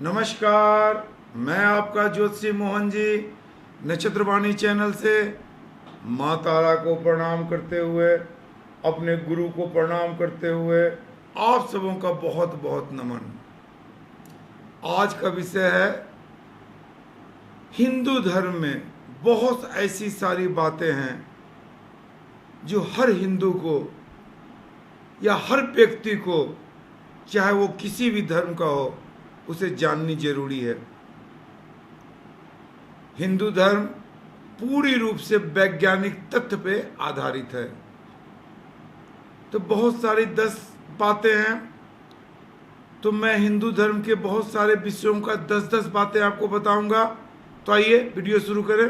नमस्कार, मैं आपका ज्योतिषी मोहन जी नक्षत्रवाणी चैनल से माँ तारा को प्रणाम करते हुए, अपने गुरु को प्रणाम करते हुए आप सबों का बहुत बहुत नमन। आज का विषय है हिंदू धर्म में बहुत ऐसी सारी बातें हैं जो हर हिंदू को या हर व्यक्ति को, चाहे वो किसी भी धर्म का हो, उसे जाननी जरूरी है। हिंदू धर्म पूरी रूप से वैज्ञानिक तथ्य पे आधारित है। तो बहुत सारी 10 बातें हैं, तो मैं हिंदू धर्म के बहुत सारे विषयों का 10-10 बातें आपको बताऊंगा। तो आइए वीडियो शुरू करें।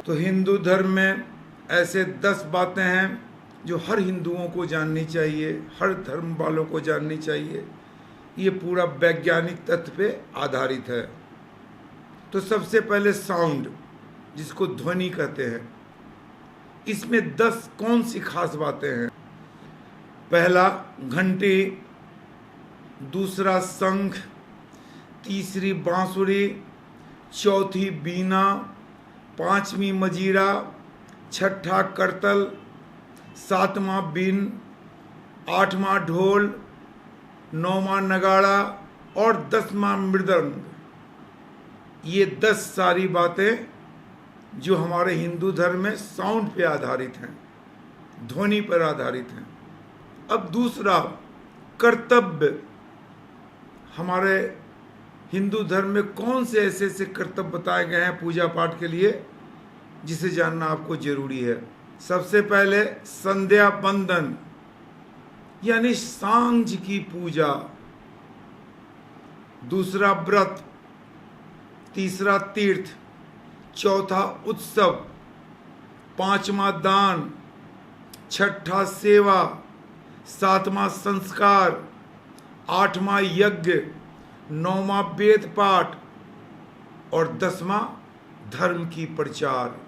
तो हिंदू धर्म में ऐसे 10 बातें हैं जो हर हिंदुओं को जाननी चाहिए, हर धर्म वालों को जाननी चाहिए। ये पूरा वैज्ञानिक तथ्य पे आधारित है। तो सबसे पहले साउंड, जिसको ध्वनि कहते हैं, इसमें 10 कौन सी खास बातें हैं। पहला घंटी, दूसरा शंख, तीसरी बांसुरी, चौथी बीना, पांचवी मजीरा, छठा करतल, सातवां बीन, आठवां ढोल, नौवां नगाड़ा और 10वां मृदंग। ये 10 सारी बातें जो हमारे हिंदू धर्म में साउंड पे आधारित हैं, ध्वनि पर आधारित हैं। अब दूसरा कर्तव्य, हमारे हिंदू धर्म में कौन से ऐसे ऐसे कर्तव्य बताए गए हैं पूजा पाठ के लिए, जिसे जानना आपको जरूरी है। सबसे पहले संध्या बंदन, यानी सांझ की पूजा। दूसरा व्रत, तीसरा तीर्थ, चौथा उत्सव, पांचवा दान, छठा सेवा, सातवां संस्कार, आठवां यज्ञ, नौवां वेद पाठ और 10वां धर्म की प्रचार।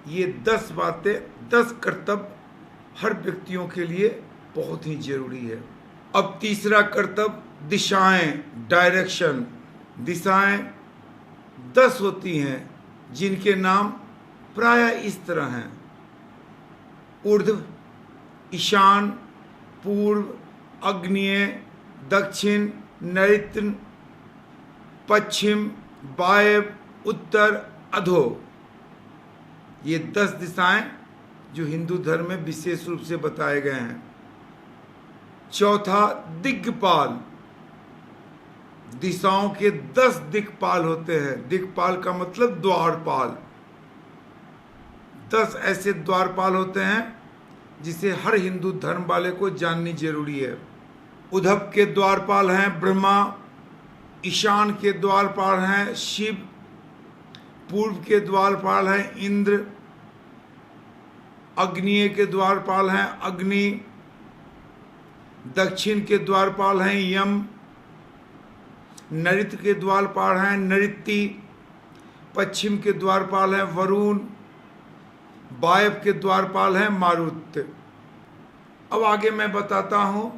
ये 10 बातें, 10 कर्तव्य हर व्यक्तियों के लिए बहुत ही जरूरी है। अब तीसरा कर्तव्य दिशाएं, डायरेक्शन। दिशाएं 10 होती हैं, जिनके नाम प्राय इस तरह हैं: ऊर्ध्व, ईशान, पूर्व, आग्नेय, दक्षिण, नैऋत्य, पश्चिम, वायव्य, उत्तर, अधो। ये 10 दिशाएं जो हिंदू धर्म में विशेष रूप से बताए गए हैं। चौथा दिक्पाल, दिशाओं के 10 दिक्पाल होते हैं। दिक्पाल का मतलब द्वारपाल। 10 ऐसे द्वारपाल होते हैं जिसे हर हिंदू धर्म वाले को जाननी जरूरी है। उद्धव के द्वारपाल हैं ब्रह्मा, ईशान के द्वारपाल हैं शिव, पूर्व के द्वारपाल हैं इंद्र, आग्नेय के द्वारपाल हैं अग्नि, दक्षिण के द्वारपाल हैं यम, नैऋत्य के द्वारपाल हैं नृत्ति, पश्चिम के द्वारपाल हैं वरुण, वायव्य के द्वारपाल हैं मारुत। अब आगे मैं बताता हूं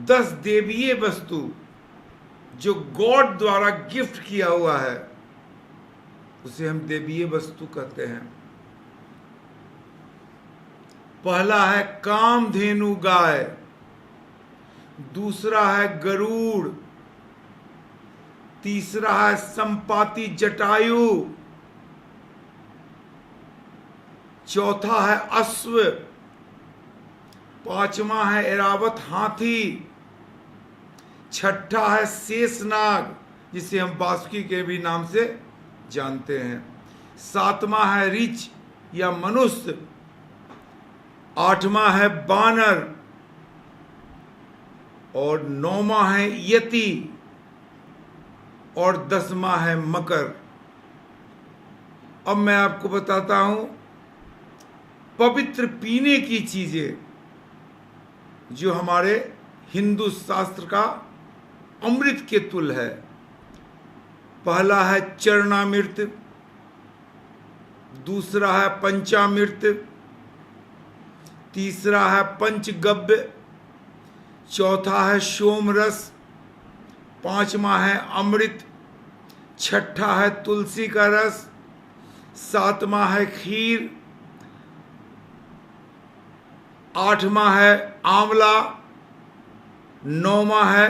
10 देवीय वस्तु जो गॉड द्वारा गिफ्ट किया हुआ है, उसे हम देवीय वस्तु कहते हैं। पहला है कामधेनु गाय, दूसरा है गरुड़, तीसरा है संपाति जटायु, चौथा है अश्व, पांचवा है ऐरावत हाथी, छठा है शेषनाग, जिसे हम बासुकी के भी नाम से जानते हैं, सातवां है ऋच या मनुष्य, आठवां है बानर और नौवां है यति और 10वां है मकर। अब मैं आपको बताता हूं पवित्र पीने की चीजें जो हमारे हिंदू शास्त्र का अमृत के तुल्य है। पहला है चरणामृत, दूसरा है पंचामृत, तीसरा है पंचगव्य, चौथा है सोमरस, पांचवा है अमृत, छठा है तुलसी का रस, सातवां है खीर, आठवां है आंवला, नौवां है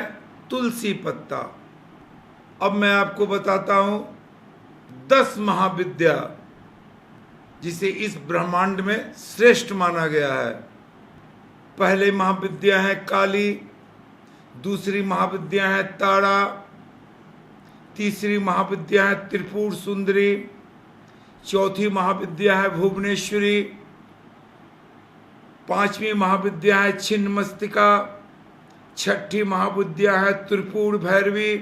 तुलसी पत्ता। अब मैं आपको बताता हूं 10 महाविद्या जिसे इस ब्रह्मांड में श्रेष्ठ माना गया है। पहले महाविद्या है काली, दूसरी महाविद्या है तारा, तीसरी महाविद्या है त्रिपुर सुंदरी, चौथी महाविद्या है भुवनेश्वरी, पांचवी महाविद्या है छिन्नमस्तिका, छठी महाविद्या है त्रिपुर भैरवी,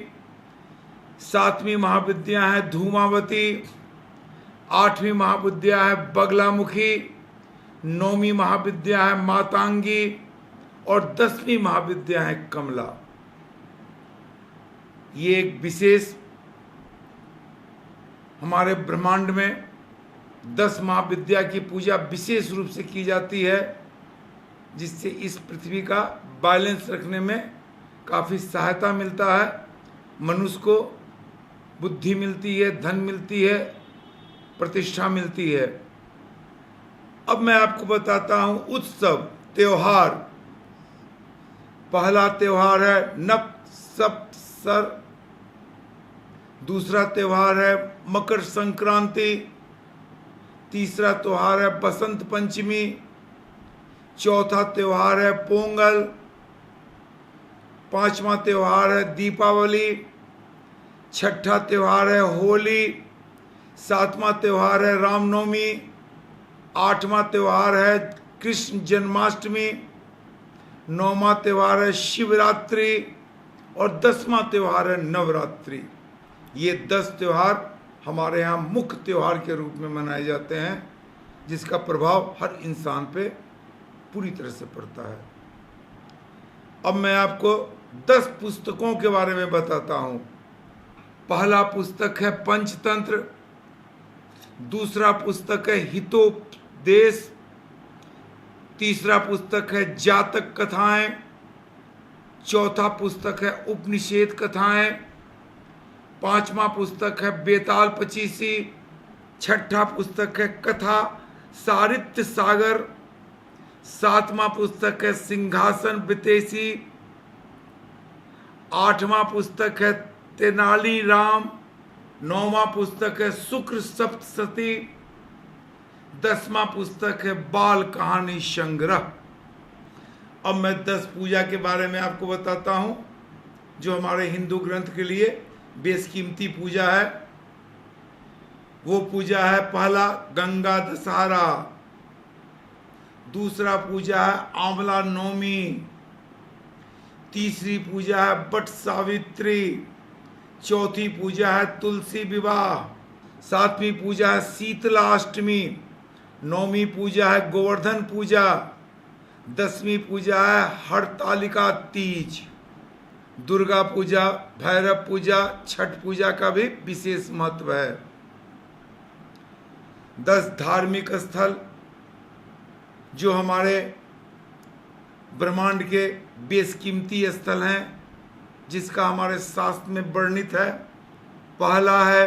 सातवीं महाविद्या है धूमावती, आठवीं महाविद्या है बगलामुखी, नौवीं महाविद्या है मातांगी और 10वीं महाविद्या है कमला। ये एक विशेष हमारे ब्रह्मांड में 10 महाविद्या की पूजा विशेष रूप से की जाती है, जिससे इस पृथ्वी का बैलेंस रखने में काफ़ी सहायता मिलता है। मनुष्य को बुद्धि मिलती है, धन मिलती है, प्रतिष्ठा मिलती है। अब मैं आपको बताता हूं उत्सव, त्योहार। पहला त्योहार है नवसंवत्सर, दूसरा त्योहार है मकर संक्रांति, तीसरा त्योहार है बसंत पंचमी, चौथा त्योहार है पोंगल, पांचवा त्योहार है दीपावली, छठा त्योहार है होली, सातवां त्योहार है रामनवमी, आठवां त्योहार है कृष्ण जन्माष्टमी, नौवां त्योहार है शिवरात्रि और 10वां त्योहार है नवरात्रि। ये 10 त्योहार हमारे यहाँ मुख्य त्योहार के रूप में मनाए जाते हैं, जिसका प्रभाव हर इंसान पे पूरी तरह से पड़ता है। अब मैं आपको 10 पुस्तकों के बारे में बताता हूँ। पहला पुस्तक है पंचतंत्र, दूसरा पुस्तक है हितोपदेश, तीसरा पुस्तक है जातक कथाएं, चौथा पुस्तक है उपनिषद कथाएं, पांचवा पुस्तक है बेताल पचीसी, छठा पुस्तक है कथा सारित्य सागर, सातवां पुस्तक है सिंहासन वितेशी, आठवां पुस्तक है तेनाली राम, नौवां पुस्तक है शुक्र सप्तशती, 10वां पुस्तक है बाल कहानी संग्रह। अब मैं 10 पूजा के बारे में आपको बताता हूं, जो हमारे हिंदू ग्रंथ के लिए बेशकीमती पूजा है। वो पूजा है पहला गंगा दशहरा, दूसरा पूजा है आंवला नवमी, तीसरी पूजा है बट सावित्री, चौथी पूजा है तुलसी विवाह, सातवीं पूजा है शीतला अष्टमी, नौवीं पूजा है गोवर्धन पूजा, 10वीं पूजा है हरतालिका तीज, दुर्गा पूजा, भैरव पूजा, छठ पूजा का भी विशेष महत्व है। 10 धार्मिक स्थल जो हमारे ब्रह्मांड के बेशकीमती स्थल हैं, जिसका हमारे शास्त्र में वर्णित है। पहला है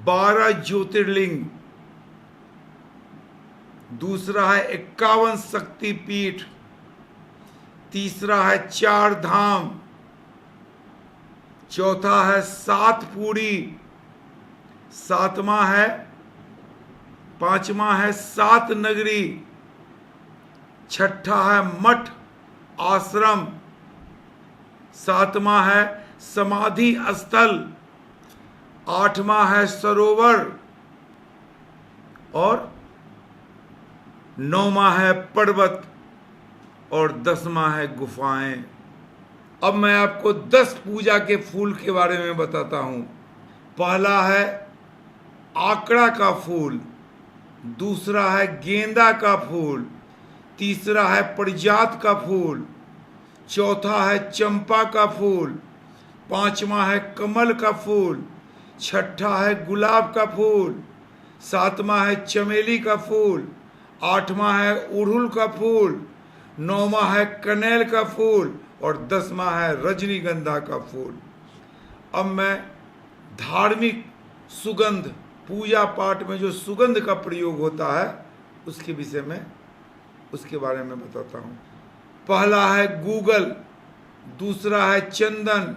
12 ज्योतिर्लिंग, दूसरा है 51 शक्तिपीठ, तीसरा है 4 धाम, चौथा है 7 पूरी, सातवां है, पांचवा है 7 नगरी, छठा है मठ आश्रम, सातवां है समाधि स्थल, आठवां है सरोवर और नौवां है पर्वत और 10वां है गुफाएं। अब मैं आपको 10 पूजा के फूल के बारे में बताता हूं। पहला है आकड़ा का फूल, दूसरा है गेंदा का फूल, तीसरा है पारिजात का फूल, चौथा है चंपा का फूल, पांचवा है कमल का फूल, छठा है गुलाब का फूल, सातवां है चमेली का फूल, 8वां है उड़हुल का फूल, 9वां है कनेल का फूल और 10वां है रजनीगंधा का फूल। अब मैं धार्मिक सुगंध, पूजा पाठ में जो सुगंध का प्रयोग होता है उसके विषय में, उसके बारे में बताता हूँ। पहला है गूगल, दूसरा है चंदन,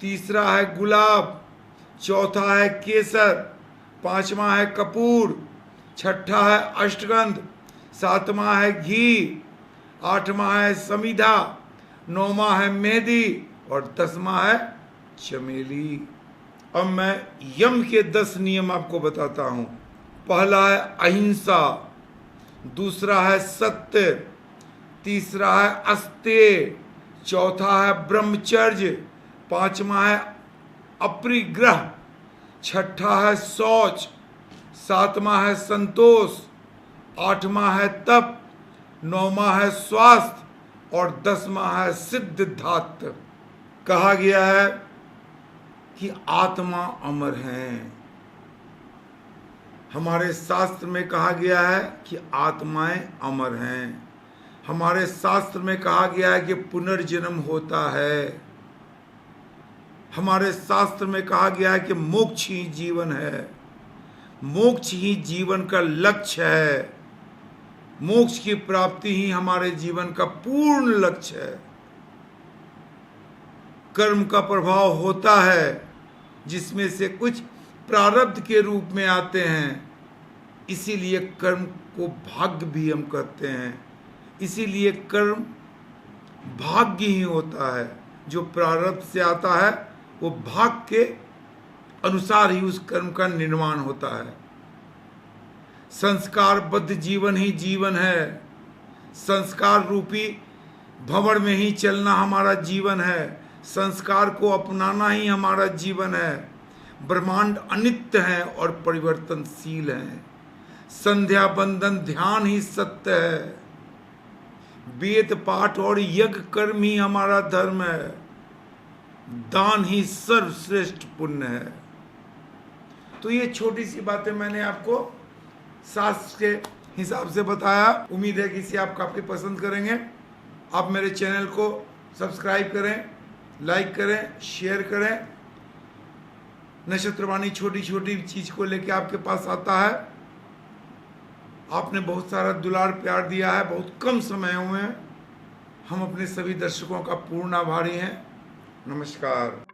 तीसरा है गुलाब, चौथा है केसर, 5वां है कपूर, 6ठा है अष्टगंध, 7वां है घी, 8वां है समीधा, 9वां है मेहंदी और 10वां है चमेली। अब मैं यम के 10 नियम आपको बताता हूँ। पहला है अहिंसा, दूसरा है सत्य, तीसरा है अस्तेय, चौथा है ब्रह्मचर्य, 5वां है अपरिग्रह, 6ठा है शौच, 7वां है संतोष, 8वां है तप, 9वां है स्वास्थ्य और 10वां है सिद्धार्थ। कहा गया है कि आत्मा अमर है। हमारे शास्त्र में कहा गया है कि आत्माएं अमर हैं। हमारे शास्त्र में कहा गया है कि पुनर्जन्म होता है। हमारे शास्त्र में कहा गया है कि मोक्ष ही जीवन है, मोक्ष ही जीवन का लक्ष्य है, मोक्ष की प्राप्ति ही हमारे जीवन का पूर्ण लक्ष्य है। कर्म का प्रभाव होता है जिसमें से कुछ प्रारब्ध के रूप में आते हैं, इसीलिए कर्म को भाग्य भी हम कहते हैं। इसीलिए कर्म भाग्य ही होता है। जो प्रारब्ध से आता है वो भाग्य के अनुसार ही उस कर्म का निर्माण होता है। संस्कारबद्ध जीवन ही जीवन है। संस्कार रूपी भंवर में ही चलना हमारा जीवन है। संस्कार को अपनाना ही हमारा जीवन है। ब्रह्मांड अनित्य है और परिवर्तनशील है। संध्या बंदन ध्यान ही सत्य है। वेद पाठ और यज्ञ कर्म ही हमारा धर्म है। दान ही सर्वश्रेष्ठ पुण्य है। तो ये छोटी सी बातें मैंने आपको शास्त्र के हिसाब से बताया। उम्मीद है कि इसे आप काफ़ी पसंद करेंगे। आप मेरे चैनल को सब्सक्राइब करें, लाइक करें, शेयर करें। नक्षत्रवाणी छोटी छोटी चीज़ को लेके आपके पास आता है। आपने बहुत सारा दुलार प्यार दिया है, बहुत कम समय हुए हैं। हम अपने सभी दर्शकों का पूर्ण आभारी हैं। नमस्कार।